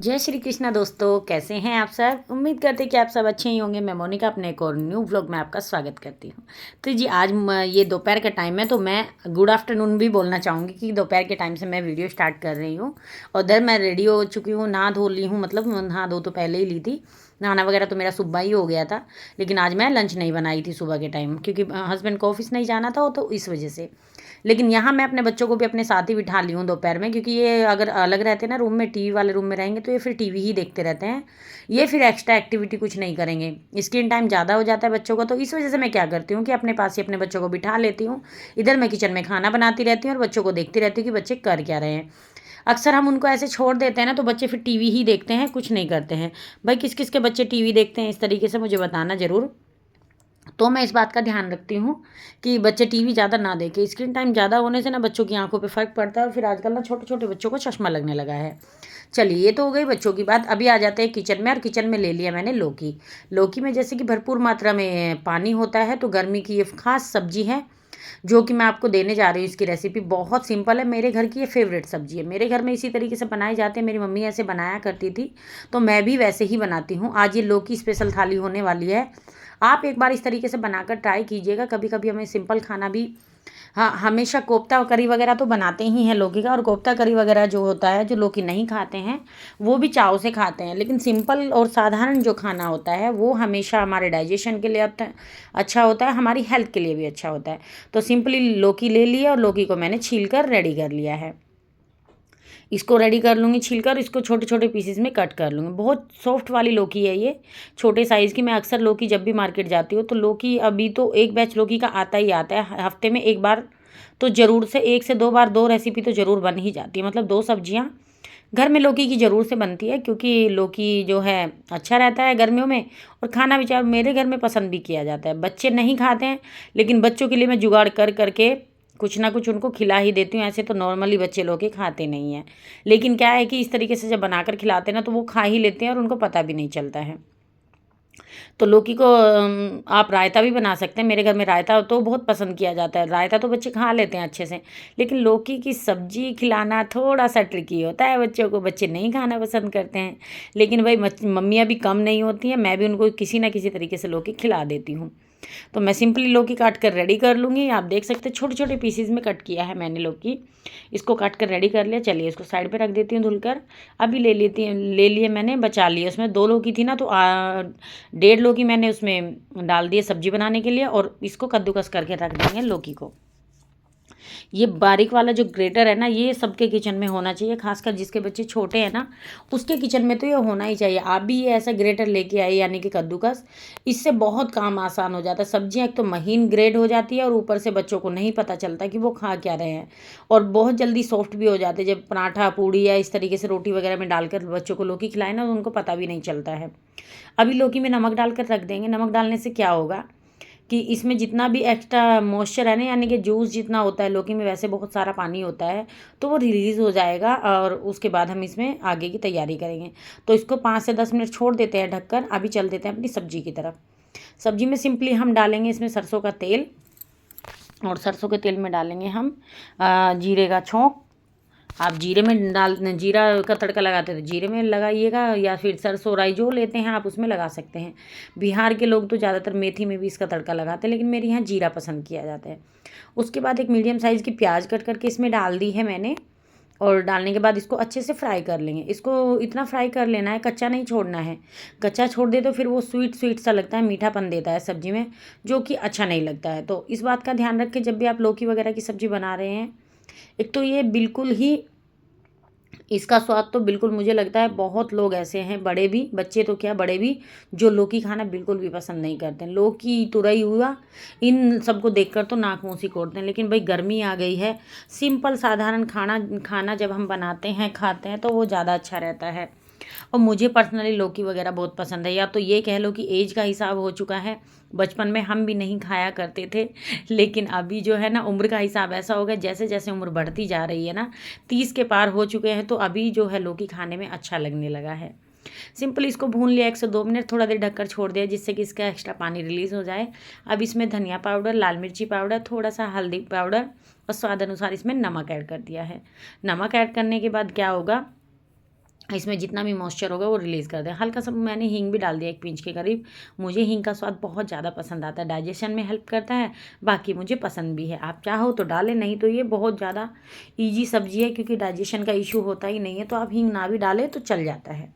जय श्री कृष्णा दोस्तों, कैसे हैं आप सब। उम्मीद करते हैं कि आप सब अच्छे ही होंगे। मैं मोनिका अपने एक और न्यू व्लॉग में आपका स्वागत करती हूँ। तो जी आज ये दोपहर का टाइम है, तो मैं गुड आफ्टरनून भी बोलना चाहूँगी कि दोपहर के टाइम से मैं वीडियो स्टार्ट कर रही हूँ। और उधर मैं रेडी हो चुकी हूँ, नहा धो ली हूँ, मतलब नहा धो तो पहले ही ली थी। नहाना वगैरह तो मेरा सुबह ही हो गया था, लेकिन आज मैं लंच नहीं बनाई थी सुबह के टाइम, क्योंकि हस्बैंड को ऑफिस नहीं जाना था, तो इस वजह से। लेकिन यहाँ मैं अपने बच्चों को भी अपने साथ ही बिठा ली हूँ दोपहर में, क्योंकि ये अगर अलग रहते हैं ना रूम में, टीवी वाले रूम में रहेंगे, तो ये फिर टीवी ही देखते रहते हैं। ये फिर एक्स्ट्रा एक्टिविटी कुछ नहीं करेंगे, स्क्रीन टाइम ज़्यादा हो जाता है बच्चों का। तो इस वजह से मैं क्या करती हूँ कि अपने पास ही अपने बच्चों को बिठा लेती हूँ। इधर मैं किचन में खाना बनाती रहती हूँ और बच्चों को देखती रहती हूँ कि बच्चे कर क्या रहे हैं। अक्सर हम उनको ऐसे छोड़ देते हैं ना, तो बच्चे फिर टीवी ही देखते हैं, कुछ नहीं करते हैं। भाई किस किस के बच्चे टीवी देखते हैं इस तरीके से मुझे बताना ज़रूर। तो मैं इस बात का ध्यान रखती हूँ कि बच्चे टीवी ज़्यादा ना देखें। स्क्रीन टाइम ज़्यादा होने से ना बच्चों की आंखों पे फ़र्क पड़ता है, और फिर आजकल ना छोटे छोटे बच्चों को चश्मा लगने लगा है। चलिए, ये तो हो गई बच्चों की बात। अभी आ जाते हैं किचन में, और किचन में ले लिया मैंने लौकी। लौकी में जैसे कि भरपूर मात्रा में पानी होता है, तो गर्मी की ये खास सब्जी है जो कि मैं आपको देने जा रही हूँ। इसकी रेसिपी बहुत सिंपल है, मेरे घर की ये फेवरेट सब्जी है। मेरे घर में इसी तरीके से बनाए जाते हैं, मेरी मम्मी ऐसे बनाया करती थी, तो मैं भी वैसे ही बनाती हूँ। आज ये लौकी स्पेशल थाली होने वाली है। आप एक बार इस तरीके से बनाकर ट्राई कीजिएगा। कभी कभी हमें सिंपल खाना भी, हाँ, हमेशा कोफ्ता और करी वगैरह तो बनाते ही हैं लौकी का। और कोफ्ता करी वगैरह जो होता है, जो लौकी नहीं खाते हैं वो भी चाव से खाते हैं, लेकिन सिंपल और साधारण जो खाना होता है वो हमेशा हमारे डाइजेशन के लिए अच्छा होता है, हमारी हेल्थ के लिए भी अच्छा होता है। तो सिंपली लौकी ले लिया, और लौकी को मैंने छील कर रेडी कर लिया है। इसको रेडी कर लूँगी छीलकर, इसको छोटे छोटे पीसेस में कट कर लूँगी। बहुत सॉफ्ट वाली लौकी है ये, छोटे साइज़ की। मैं अक्सर लौकी जब भी मार्केट जाती हूँ, तो लौकी अभी तो एक बैच लौकी का आता ही आता है, हफ्ते में एक बार तो ज़रूर से, एक से दो बार दो रेसिपी तो ज़रूर बन ही जाती है। मतलब दो सब्जियाँ घर में लौकी की ज़रूर से बनती है, क्योंकि लौकी जो है अच्छा रहता है गर्मियों में, और खाना भी चाहे मेरे घर में पसंद भी किया जाता है। बच्चे नहीं खाते हैं, लेकिन बच्चों के लिए मैं जुगाड़ कर करके कुछ ना कुछ उनको खिला ही देती हूँ। ऐसे तो नॉर्मली बच्चे लोग खाते नहीं हैं, लेकिन क्या है कि इस तरीके से जब बनाकर खिलाते हैं ना, तो वो खा ही लेते हैं और उनको पता भी नहीं चलता है। तो लौकी को आप रायता भी बना सकते हैं। मेरे घर में रायता तो बहुत पसंद किया जाता है। रायता तो बच्चे खा लेते हैं अच्छे से, लेकिन लौकी की सब्जी खिलाना थोड़ा सा ट्रिकी होता है बच्चों को। बच्चे नहीं खाना पसंद करते हैं, लेकिन भाई मम्मियाँ भी कम नहीं होती हैं, मैं भी उनको किसी ना किसी तरीके से लौकी खिला देती हूँ। तो मैं सिंपली लौकी काट कर रेडी कर लूँगी। आप देख सकते हैं छोटे छोटे पीसीज में कट किया है मैंने लौकी। इसको काट कर रेडी कर लिया। चलिए इसको साइड पे रख देती हूँ धुलकर। अभी ले लिए मैंने, बचा लिए। उसमें दो लौकी थी ना, तो 1.5 लौकी मैंने उसमें डाल दिए सब्जी बनाने के लिए, और इसको कद्दूकस करके रख देंगे लौकी को। ये बारीक वाला जो ग्रेटर है ना, ये सबके किचन में होना चाहिए, खासकर जिसके बच्चे छोटे हैं ना, उसके किचन में तो ये होना ही चाहिए। आप भी ये ऐसा ग्रेटर लेके आइए, यानी कि कद्दूकस। इससे बहुत काम आसान हो जाता है। सब्जियां एक तो महीन ग्रेड हो जाती है, और ऊपर से बच्चों को नहीं पता चलता कि वो खा क्या रहे हैं, और बहुत जल्दी सॉफ्ट भी हो जाते हैं। जब पराठा पूड़ी या इस तरीके से रोटी वगैरह में डालकर बच्चों को लौकी खिलाए ना, तो उनको पता भी नहीं चलता है। अभी लौकी में नमक डालकर रख देंगे। नमक डालने से क्या होगा कि इसमें जितना भी एक्स्ट्रा मॉइस्चर है ना, यानी कि जूस जितना होता है लौकी में, वैसे बहुत सारा पानी होता है, तो वो रिलीज़ हो जाएगा, और उसके बाद हम इसमें आगे की तैयारी करेंगे। तो इसको 5 से 10 मिनट छोड़ देते हैं ढककर। अभी चल देते हैं अपनी सब्जी की तरफ। सब्जी में सिंपली हम डालेंगे इसमें सरसों का तेल, और सरसों के तेल में डालेंगे हम जीरे का छोंक। आप जीरे में जीरा का तड़का लगाते हैं तो जीरे में लगाइएगा, या फिर सरसों राई जो लेते हैं आप उसमें लगा सकते हैं। बिहार के लोग तो ज़्यादातर मेथी में भी इसका तड़का लगाते हैं, लेकिन मेरे यहाँ जीरा पसंद किया जाता है। उसके बाद एक मीडियम साइज़ की प्याज कट करके इसमें डाल दी है मैंने, और डालने के बाद इसको अच्छे से फ्राई कर लेंगे। इसको इतना फ्राई कर लेना है, कच्चा नहीं छोड़ना है। कच्चा छोड़ दे तो फिर वो स्वीट स्वीट सा लगता है, मीठापन देता है सब्जी में, जो कि अच्छा नहीं लगता है। तो इस बात का ध्यान रखें जब भी आप लौकी वगैरह की सब्ज़ी बना रहे हैं। एक तो ये बिल्कुल ही, इसका स्वाद तो बिल्कुल, मुझे लगता है बहुत लोग ऐसे हैं, बड़े भी, बच्चे तो क्या बड़े भी, जो लौकी खाना बिल्कुल भी पसंद नहीं करते हैं। लौकी, तुरई हुआ, इन सबको देखकर तो नाक मुँह सिकोड़ते हैं। लेकिन भाई गर्मी आ गई है, सिंपल साधारण खाना खाना जब हम बनाते हैं खाते हैं, तो वो ज़्यादा अच्छा रहता है। और मुझे पर्सनली लौकी वगैरह बहुत पसंद है। या तो ये कह लो कि एज का हिसाब हो चुका है, बचपन में हम भी नहीं खाया करते थे, लेकिन अभी जो है ना, उम्र का हिसाब ऐसा हो गया, जैसे जैसे उम्र बढ़ती जा रही है ना, 30 के पार हो चुके हैं, तो अभी जो है लौकी खाने में अच्छा लगने लगा है। सिंपल इसको भून लिया 1 से 2 मिनट, थोड़ा देर ढककर छोड़ दिया, जिससे कि इसका एक्स्ट्रा पानी रिलीज़ हो जाए। अब इसमें धनिया पाउडर, लाल मिर्ची पाउडर, थोड़ा सा हल्दी पाउडर, और स्वाद अनुसार इसमें नमक ऐड कर दिया है। नमक ऐड करने के बाद क्या होगा, इसमें जितना भी मॉइस्चर होगा वो रिलीज़ कर दें। हल्का सा मैंने हींग भी डाल दिया 1 पिंच के करीब। मुझे हींग का स्वाद बहुत ज़्यादा पसंद आता है, डाइजेशन में हेल्प करता है, बाकी मुझे पसंद भी है। आप चाहो तो डालें, नहीं तो ये बहुत ज़्यादा ईजी सब्जी है, क्योंकि डाइजेशन का इशू होता ही नहीं है, तो आप हींग ना भी डालें तो चल जाता है।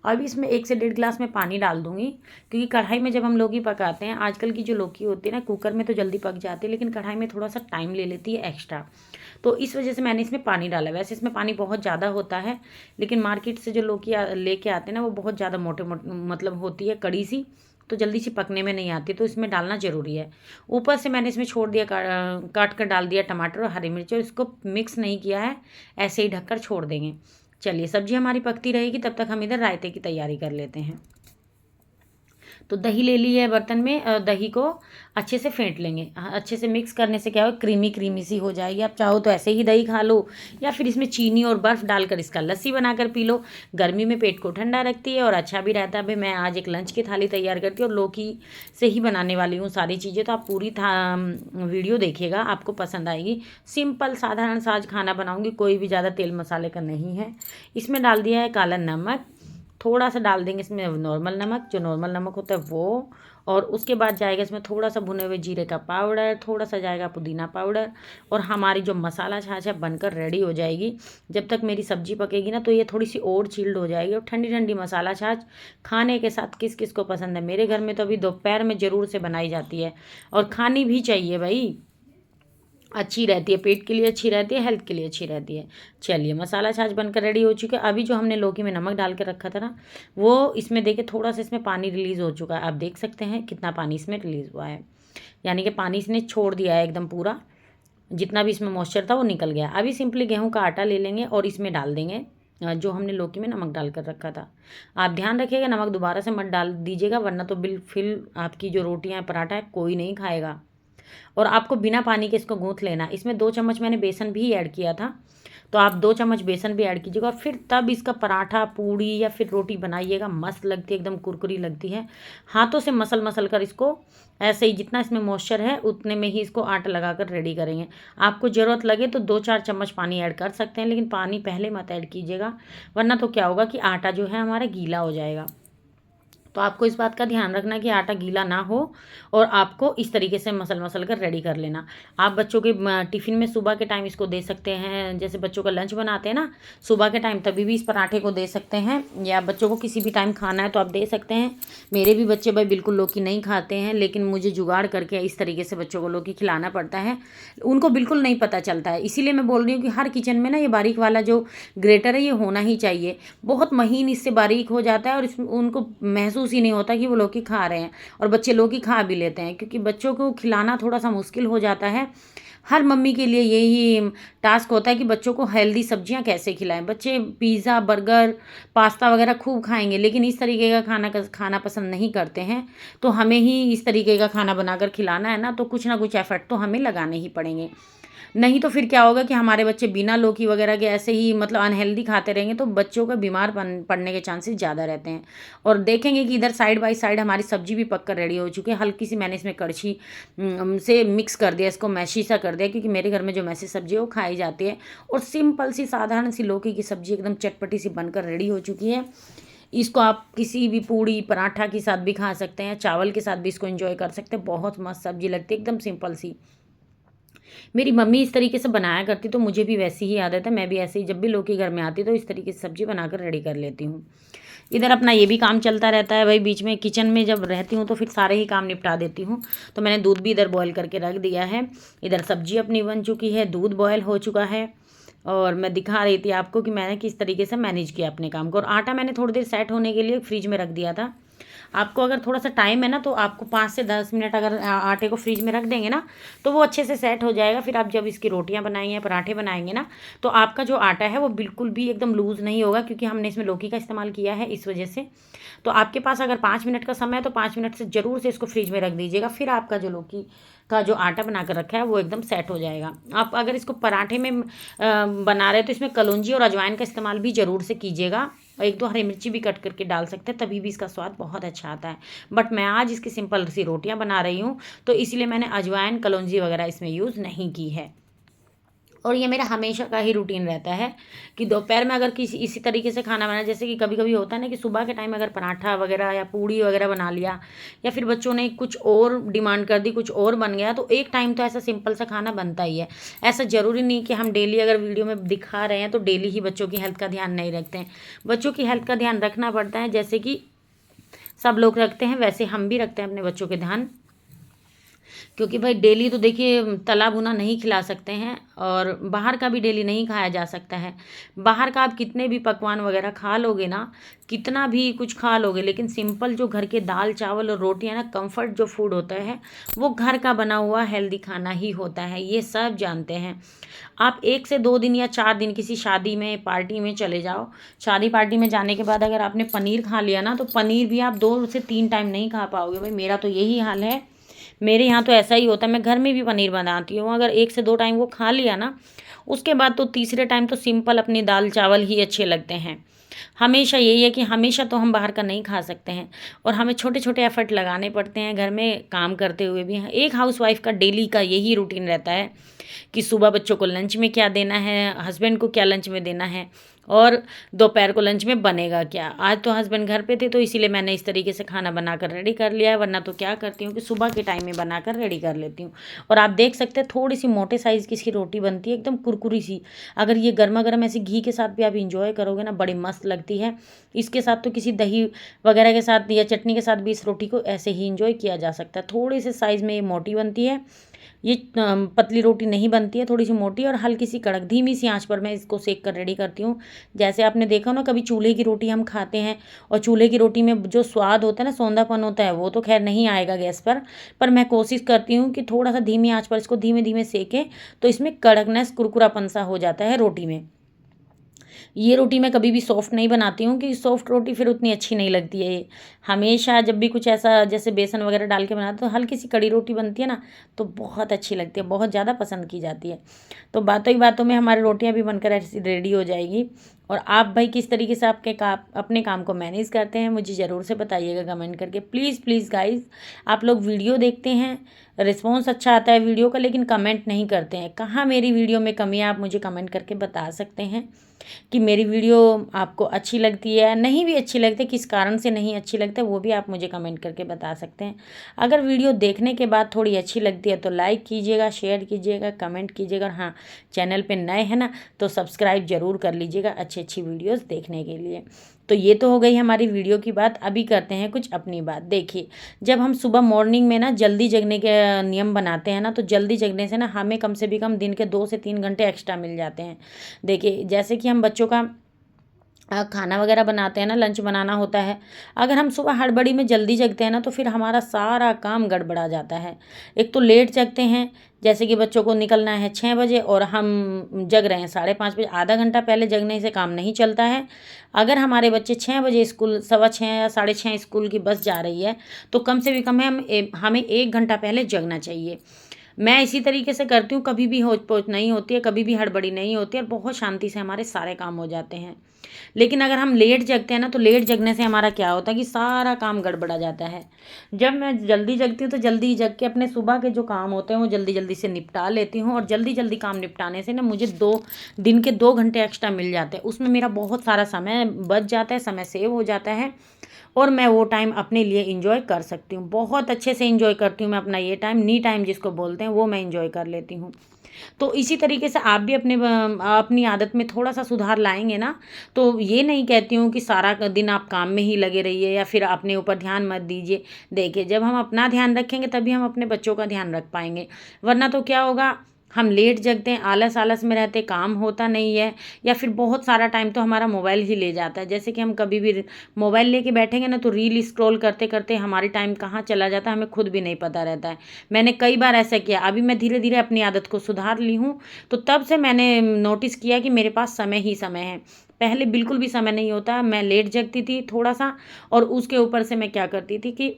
अब इसमें 1 से 1.5 गिलास में पानी डाल दूँगी, क्योंकि कढ़ाई में जब हम लौकी पकाते हैं, आजकल की जो लौकी होती है ना, कुकर में तो जल्दी पक जाती है, लेकिन कढ़ाई में थोड़ा सा टाइम ले लेती है एक्स्ट्रा। तो इस वजह से मैंने इसमें पानी डाला। वैसे इसमें पानी बहुत ज़्यादा होता है, लेकिन मार्केट से जो लौकी लेके आते हैं ना, वो बहुत ज़्यादा मोटे मतलब होती है कड़ी सी, तो जल्दी से पकने में नहीं आती, तो इसमें डालना ज़रूरी है। ऊपर से मैंने इसमें छोड़ दिया काट कर डाल दिया टमाटर और हरी मिर्च, और इसको मिक्स नहीं किया है, ऐसे ही ढककर छोड़ देंगे। चलिए सब्जी हमारी पकती रहेगी, तब तक हम इधर रायते की तैयारी कर लेते हैं। तो दही ले ली है बर्तन में, दही को अच्छे से फेंट लेंगे। अच्छे से मिक्स करने से क्या हो, क्रीमी क्रीमी सी हो जाएगी। आप चाहो तो ऐसे ही दही खा लो, या फिर इसमें चीनी और बर्फ़ डालकर इसका लस्सी बनाकर पी लो। गर्मी में पेट को ठंडा रखती है और अच्छा भी रहता है। भाई मैं आज एक लंच की थाली तैयार करती हूँ और लौकी से ही बनाने वाली हूँ सारी चीज़ें, तो आप पूरी वीडियो देखिएगा, आपको पसंद आएगी। सिंपल साधारण सा आज खाना बनाऊँगी, कोई भी ज़्यादा तेल मसाले का नहीं है। इसमें डाल दिया है काला नमक, थोड़ा सा डाल देंगे इसमें नॉर्मल नमक, जो नॉर्मल नमक होता है वो, और उसके बाद जाएगा इसमें थोड़ा सा भुने हुए जीरे का पाउडर, थोड़ा सा जाएगा पुदीना पाउडर, और हमारी जो मसाला छाछ है बनकर रेडी हो जाएगी। जब तक मेरी सब्जी पकेगी ना, तो ये थोड़ी सी और चिल्ड हो जाएगी। और ठंडी ठंडी मसाला छाछ खाने के साथ किस किस को पसंद है? मेरे घर में तो अभी दोपहर में ज़रूर से बनाई जाती है, और खानी भी चाहिए भाई, अच्छी रहती है, पेट के लिए अच्छी रहती है, हेल्थ के लिए अच्छी रहती है। चलिए मसाला छाछ बनकर रेडी हो चुका है। अभी जो हमने लौकी में नमक डाल के रखा था ना, वो इसमें देखिए थोड़ा सा इसमें पानी रिलीज़ हो चुका है। आप देख सकते हैं कितना पानी इसमें रिलीज़ हुआ है, यानी कि पानी इसने छोड़ दिया है एकदम पूरा, जितना भी इसमें मॉइस्चर था वो निकल गया। अभी सिंपली गेहूँ का आटा ले लेंगे और इसमें डाल देंगे जो हमने लौकी में नमक डाल कर रखा था। आप ध्यान रखिएगा, नमक दोबारा से मत डाल दीजिएगा, वरना तो बिल्कुल आपकी जो रोटियाँ हैं, पराठा है, कोई नहीं खाएगा। और आपको बिना पानी के इसको गूँथ लेना। इसमें 2 चम्मच मैंने बेसन भी ऐड किया था, तो आप 2 चम्मच बेसन भी ऐड कीजिएगा, और फिर तब इसका पराठा, पूड़ी या फिर रोटी बनाइएगा। मस्त लगती है, एकदम कुरकुरी लगती है। हाथों से मसल मसल कर इसको ऐसे ही, जितना इसमें मॉइस्चर है उतने में ही इसको आटा लगाकर रेडी करेंगे। आपको ज़रूरत लगे तो 2-4 चम्मच पानी ऐड कर सकते हैं, लेकिन पानी पहले मत ऐड कीजिएगा, वरना तो क्या होगा कि आटा जो है हमारा गीला हो जाएगा। तो आपको इस बात का ध्यान रखना कि आटा गीला ना हो, और आपको इस तरीके से मसल मसल कर रेडी कर लेना। आप बच्चों के टिफ़िन में सुबह के टाइम इसको दे सकते हैं, जैसे बच्चों का लंच बनाते हैं ना सुबह के टाइम, तभी भी इस पराठे को दे सकते हैं, या बच्चों को किसी भी टाइम खाना है तो आप दे सकते हैं। मेरे भी बच्चे भाई बिल्कुल लौकी नहीं खाते हैं, लेकिन मुझे जुगाड़ करके इस तरीके से बच्चों को लौकी खिलाना पड़ता है, उनको बिल्कुल नहीं पता चलता है। इसीलिए मैं बोल रही हूँ कि हर किचन में ना ये बारीक वाला जो ग्रेटर है ये होना ही चाहिए। बहुत महीन इससे बारीक हो जाता है, और इसमें उनको महसूस ही नहीं होता कि वो लौकी खा रहे हैं, और बच्चे लौकी खा भी लेते हैं, क्योंकि बच्चों को खिलाना थोड़ा सा मुश्किल हो जाता है। हर मम्मी के लिए यही टास्क होता है कि बच्चों को हेल्दी सब्जियां कैसे खिलाएं। बच्चे पिज़्ज़ा, बर्गर, पास्ता वगैरह खूब खाएंगे, लेकिन इस तरीके का खाना पसंद नहीं करते हैं। तो हमें ही इस तरीके का खाना बनाकर खिलाना है ना, तो कुछ ना कुछ एफर्ट तो हमें लगाने ही पड़ेंगे। नहीं तो फिर क्या होगा कि हमारे बच्चे बिना लौकी वगैरह के ऐसे ही मतलब अनहेल्दी खाते रहेंगे, तो बच्चों का बीमार पड़ने के चांसेस ज़्यादा रहते हैं। और देखेंगे कि इधर साइड बाय साइड हमारी सब्जी भी पककर रेडी हो चुकी है। हल्की सी मैंने इसमें कड़छी से मिक्स कर दिया, इसको मैशी सा कर दिया, क्योंकि मेरे घर में जो मैसी सब्जी है वो खाई जाती है। और सिंपल सी साधारण सी लौकी की सब्जी एकदम चटपटी सी बनकर रेडी हो चुकी है। इसको आप किसी भी पूड़ी पराठा के साथ भी खा सकते हैं, चावल के साथ भी इसको एंजॉय कर सकते हैं। बहुत मस्त सब्जी लगती है, एकदम सिंपल सी। मेरी मम्मी इस तरीके से बनाया करती, तो मुझे भी वैसी ही आदत है। मैं भी ऐसे ही जब भी लौकी घर में आती तो इस तरीके से सब्जी बनाकर रेडी कर लेती हूँ। इधर अपना ये भी काम चलता रहता है भाई, बीच में किचन में जब रहती हूँ तो फिर सारे ही काम निपटा देती हूँ। तो मैंने दूध भी इधर बॉयल करके रख दिया है। इधर सब्जी अपनी बन चुकी है, दूध बॉयल हो चुका है, और मैं दिखा रही थी आपको कि मैंने किस तरीके से मैनेज किया अपने काम को। और आटा मैंने थोड़ी देर सेट होने के लिए फ्रिज में रख दिया था। आपको अगर थोड़ा सा टाइम है ना, तो आपको 5 से 10 मिनट अगर आटे को फ्रिज में रख देंगे ना, तो वो अच्छे से सेट हो जाएगा। फिर आप जब इसकी रोटियां बनाएंगे, पराठे बनाएंगे ना, तो आपका जो आटा है वो बिल्कुल भी एकदम लूज़ नहीं होगा, क्योंकि हमने इसमें लौकी का इस्तेमाल किया है इस वजह से। तो आपके पास अगर 5 मिनट का समय है तो 5 मिनट से ज़रूर से इसको फ्रिज में रख दीजिएगा। फिर आपका जो लौकी का जो आटा बना कर रखा है वो एकदम सेट हो जाएगा। आप अगर इसको पराठे में बना रहे हैं तो इसमें कलौंजी और अजवाइन का इस्तेमाल भी ज़रूर से कीजिएगा, और 1-2 हरी मिर्ची भी कट करके डाल सकते हैं, तभी भी इसका स्वाद बहुत अच्छा आता है। बट मैं आज इसकी सिंपल सी रोटियां बना रही हूँ, तो इसलिए मैंने अजवाइन, कलौंजी वगैरह इसमें यूज़ नहीं की है। और ये मेरा हमेशा का ही रूटीन रहता है कि दोपहर में अगर किसी इसी तरीके से खाना बनाया, जैसे कि कभी कभी होता है ना कि सुबह के टाइम अगर पराठा वगैरह या पूड़ी वगैरह बना लिया, या फिर बच्चों ने कुछ और डिमांड कर दी, कुछ और बन गया, तो एक टाइम तो ऐसा सिंपल सा खाना बनता ही है। ऐसा ज़रूरी नहीं कि हम डेली अगर वीडियो में दिखा रहे हैं तो डेली ही बच्चों की हेल्थ का ध्यान नहीं रखते हैं। बच्चों की हेल्थ का ध्यान रखना पड़ता है, जैसे कि सब लोग रखते हैं वैसे हम भी रखते हैं अपने बच्चों के ध्यान। क्योंकि भाई डेली तो देखिए तला भुना नहीं खिला सकते हैं, और बाहर का भी डेली नहीं खाया जा सकता है। बाहर का आप कितने भी पकवान वगैरह खा लोगे ना, कितना भी कुछ खा लोगे, लेकिन सिंपल जो घर के दाल चावल और रोटियां ना, कंफर्ट जो फूड होता है वो घर का बना हुआ हेल्दी खाना ही होता है, ये सब जानते हैं। आप 1 से 2 दिन या 4 दिन किसी शादी में पार्टी में चले जाओ, शादी पार्टी में जाने के बाद अगर आपने पनीर खा लिया ना, तो पनीर भी आप 2 से 3 टाइम नहीं खा पाओगे। भाई मेरा तो यही हाल है, मेरे यहाँ तो ऐसा ही होता है। मैं घर में भी पनीर बनाती हूँ, अगर 1 से 2 टाइम वो खा लिया ना, उसके बाद तो तीसरे टाइम तो सिंपल अपनी दाल चावल ही अच्छे लगते हैं। हमेशा यही है कि हमेशा तो हम बाहर का नहीं खा सकते हैं, और हमें छोटे छोटे एफर्ट लगाने पड़ते हैं घर में काम करते हुए भी। एक हाउसवाइफ का डेली का यही रूटीन रहता है कि सुबह बच्चों को लंच में क्या देना है, हस्बैंड को क्या लंच में देना है, और दोपहर को लंच में बनेगा क्या। आज तो हस्बैंड घर पे थे तो इसीलिए मैंने इस तरीके से खाना बनाकर रेडी कर लिया है, वरना तो क्या करती हूँ कि सुबह के टाइम में बनाकर रेडी कर लेती हूँ। और आप देख सकते हैं थोड़ी सी मोटे साइज़ की इसकी रोटी बनती है, एकदम कुरकुरी सी। अगर ये गर्मा गर्म ऐसे घी के साथ भी आप इंजॉय करोगे ना, बड़ी मस्त लगती है। इसके साथ तो किसी दही वगैरह के साथ या चटनी के साथ भी इस रोटी को ऐसे ही इंजॉय किया जा सकता है। थोड़ी सी साइज़ में ये मोटी बनती है, ये पतली रोटी नहीं बनती है, थोड़ी सी मोटी और हल्की सी कड़क। धीमी सी आंच पर मैं इसको सेक कर रेडी करती हूँ। जैसे आपने देखा ना, कभी चूल्हे की रोटी हम खाते हैं, और चूल्हे की रोटी में जो स्वाद होता है ना, सौंधापन होता है, वो तो खैर नहीं आएगा गैस पर मैं कोशिश करती हूँ कि थोड़ा सा धीमी आंच पर इसको धीमे धीमे सेकें, तो इसमें कड़कनेस कुरकुरापन सा हो जाता है रोटी में। ये रोटी मैं कभी भी सॉफ्ट नहीं बनाती हूँ, क्योंकि सॉफ्ट रोटी फिर उतनी अच्छी नहीं लगती है। ये हमेशा जब भी कुछ ऐसा जैसे बेसन वगैरह डाल के बनाते तो हल्की सी कड़ी रोटी बनती है ना, तो बहुत अच्छी लगती है, बहुत ज़्यादा पसंद की जाती है। तो बातों ही बातों में हमारी रोटियाँ भी बनकर ऐसी रेडी हो जाएगी। और आप भाई किस तरीके से अपने काम को मैनेज करते हैं, मुझे ज़रूर से बताइएगा कमेंट करके। प्लीज़ प्लीज़ गाइज़, आप लोग वीडियो देखते हैं, रिस्पॉन्स अच्छा आता है वीडियो का, लेकिन कमेंट नहीं करते हैं। कहाँ मेरी वीडियो में कमी है, आप मुझे कमेंट करके बता सकते हैं कि मेरी वीडियो आपको अच्छी लगती है, नहीं भी अच्छी लगती, किस कारण से नहीं अच्छी लगती है वो भी आप मुझे कमेंट करके बता सकते हैं। अगर वीडियो देखने के बाद थोड़ी अच्छी लगती है तो लाइक कीजिएगा, शेयर कीजिएगा, कमेंट कीजिएगा, और हाँ, चैनल पे नए हैं ना तो सब्सक्राइब ज़रूर कर लीजिएगा अच्छी अच्छी वीडियोज़ देखने के लिए। तो ये तो हो गई हमारी वीडियो की बात। अभी करते हैं कुछ अपनी बात। देखिए, जब हम सुबह मॉर्निंग में ना जल्दी जगने के नियम बनाते हैं ना, तो जल्दी जगने से ना हमें कम से भी कम दिन के 2 से 3 घंटे एक्स्ट्रा मिल जाते हैं। देखिए, जैसे कि हम बच्चों का खाना वगैरह बनाते हैं ना, लंच बनाना होता है, अगर हम सुबह हड़बड़ी में जल्दी जगते हैं ना, तो फिर हमारा सारा काम गड़बड़ा जाता है। एक तो लेट जगते हैं, जैसे कि बच्चों को निकलना है 6 बजे और हम जग रहे हैं 5:30 बजे, आधा घंटा पहले जगने से काम नहीं चलता है। अगर हमारे बच्चे 6 बजे स्कूल, 6:15 या 6:30 स्कूल की बस जा रही है, तो कम से भी कम हमें 1 घंटा पहले जगना चाहिए। मैं इसी तरीके से करती हूँ, कभी भी होच पोच नहीं होती है, कभी भी हड़बड़ी नहीं होती है, और बहुत शांति से हमारे सारे काम हो जाते हैं। लेकिन अगर हम लेट जगते हैं ना, तो लेट जगने से हमारा क्या होता है कि सारा काम गड़बड़ा जाता है। जब मैं जल्दी जगती हूँ तो जल्दी जग के अपने सुबह के जो काम होते हैं वो जल्दी जल्दी से निपटा लेती हूँ, और जल्दी जल्दी काम निपटाने से ना मुझे 2 घंटे एक्स्ट्रा मिल जाते हैं। उसमें मेरा बहुत सारा समय बच जाता है, समय सेव हो जाता है, और मैं वो टाइम अपने लिए इंजॉय कर सकती हूँ। बहुत अच्छे से इंजॉय करती हूँ मैं अपना ये टाइम, नी टाइम जिसको बोलते हैं, वो मैं इंजॉय कर लेती हूँ। तो इसी तरीके से आप भी अपनी आदत में थोड़ा सा सुधार लाएंगे ना, तो ये नहीं कहती हूँ कि सारा दिन आप काम में ही लगे रहिए या फिर अपने ऊपर ध्यान मत दीजिए। देखिए, जब हम अपना ध्यान रखेंगे तभी हम अपने बच्चों का ध्यान रख पाएंगे, वरना तो क्या होगा, हम लेट जगते हैं, आलस आलस में रहते, काम होता नहीं है, या फिर बहुत सारा टाइम तो हमारा मोबाइल ही ले जाता है। जैसे कि हम कभी भी मोबाइल लेके बैठेंगे ना, तो रील स्क्रॉल करते करते हमारी टाइम कहाँ चला जाता है हमें खुद भी नहीं पता रहता है। मैंने कई बार ऐसा किया, अभी मैं धीरे धीरे अपनी आदत को सुधार ली हूँ, तो तब से मैंने नोटिस किया कि मेरे पास समय ही समय है। पहले बिल्कुल भी समय नहीं होता, मैं लेट जगती थी थोड़ा सा, और उसके ऊपर से मैं क्या करती थी कि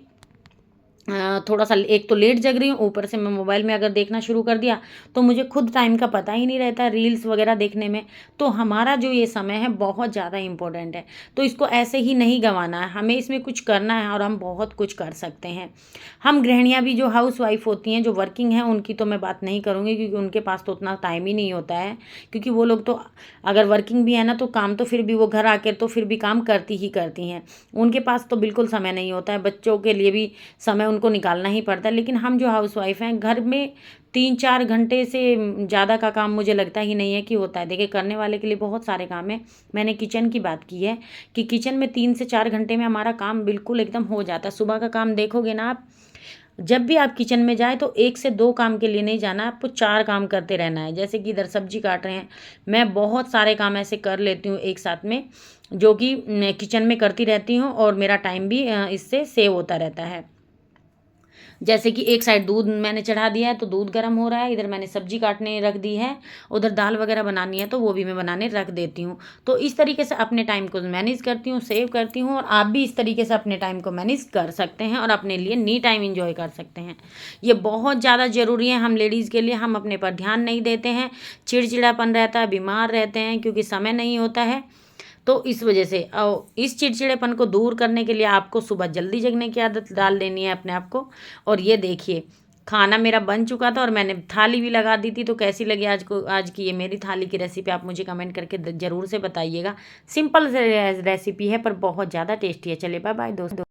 थोड़ा सा एक तो लेट जग रही हूँ, ऊपर से मैं मोबाइल में अगर देखना शुरू कर दिया तो मुझे खुद टाइम का पता ही नहीं रहता रील्स वगैरह देखने में। तो हमारा जो ये समय है बहुत ज़्यादा इम्पोर्टेंट है, तो इसको ऐसे ही नहीं गंवाना है, हमें इसमें कुछ करना है और हम बहुत कुछ कर सकते हैं। हम गृहिणियाँ भी जो हाउस वाइफ होती हैं, जो वर्किंग हैं, उनकी तो मैं बात नहीं करूँगी क्योंकि उनके पास तो उतना टाइम ही नहीं होता है, क्योंकि वो लोग तो अगर वर्किंग भी है ना तो काम तो फिर भी वो घर आकर तो फिर भी काम करती ही करती हैं, उनके पास तो बिल्कुल समय नहीं होता है, बच्चों के लिए भी समय उनको निकालना ही पड़ता है। लेकिन हम जो हाउसवाइफ हैं घर में 3-4 घंटे से ज़्यादा का काम मुझे लगता ही नहीं है कि होता है। देखिए करने वाले के लिए बहुत सारे काम हैं। मैंने किचन की बात की है कि किचन में 3 से 4 घंटे में हमारा काम बिल्कुल एकदम हो जाता है। सुबह का काम देखोगे ना आप, जब भी आप किचन में जाए तो 1 से 2 काम के लिए नहीं जाना, आपको 4 काम करते रहना है। जैसे कि इधर सब्जी काट रहे हैं, मैं बहुत सारे काम ऐसे कर लेती हूँ एक साथ में, जो कि मैं किचन में करती रहती हूँ और मेरा टाइम भी इससे सेव होता रहता है। जैसे कि एक साइड दूध मैंने चढ़ा दिया है तो दूध गर्म हो रहा है, इधर मैंने सब्जी काटने रख दी है, उधर दाल वगैरह बनानी है तो वो भी मैं बनाने रख देती हूँ। तो इस तरीके से अपने टाइम को मैनेज करती हूँ, सेव करती हूँ, और आप भी इस तरीके से अपने टाइम को मैनेज कर सकते हैं और अपने लिए नी टाइम इंजॉय कर सकते हैं। ये बहुत ज़्यादा ज़रूरी है हम लेडीज़ के लिए। हम अपने पर ध्यान नहीं देते हैं, चिड़चिड़ापन रहता है, बीमार रहते हैं क्योंकि समय नहीं होता है। तो इस वजह से इस चिड़चिड़ेपन को दूर करने के लिए आपको सुबह जल्दी जगने की आदत डाल देनी है अपने आप को। और ये देखिए खाना मेरा बन चुका था और मैंने थाली भी लगा दी थी। तो कैसी लगी आज की ये मेरी थाली की रेसिपी, आप मुझे कमेंट करके ज़रूर से बताइएगा। सिंपल से रेसिपी है पर बहुत ज़्यादा टेस्टी है। चलिए बाय बाय दोस्तों।